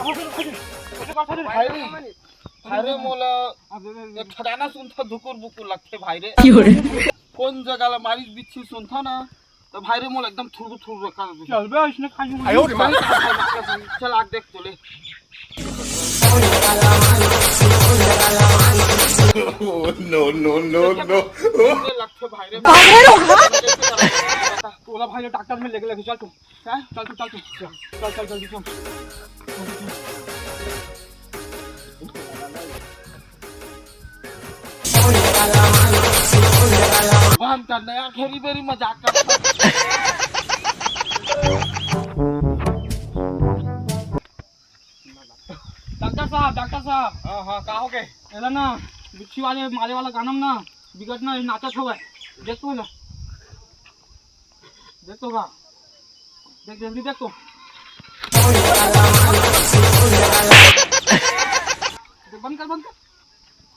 भाई रे मोला एक ठडाना सुनता धुकुर बुकुर लगते भाई रे कौन जगह ला मारी बिच्छी सुनता ना तो भाई रे मोला एकदम थुर थुर रखा चल बे इसने खाई आयो रे चल आग देख तोले नो नो नो नो लगते भाई रे तोला भाई डॉक्टर में लेके चल तू चल चल चल चल चल जल्दी चल हम कर नया खेरी बेरी मजाक कर डॉक्टर साहब हां का हो गए एला ना बिच्छी वाले मारे वाला गानम ना बिगट ना नाचत हो गए देख तू ना देख तो का देख जल्दी देख तो बंद कर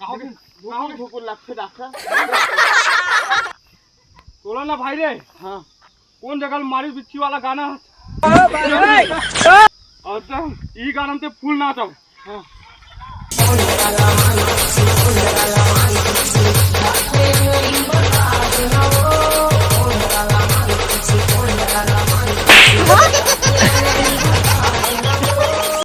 का हो गए धुकुर लगते डॉक्टर तोला ना भाई रे हां कौन जगह मारी बिच्छी वाला गाना और तो ई गानम ते फूल नाचो हां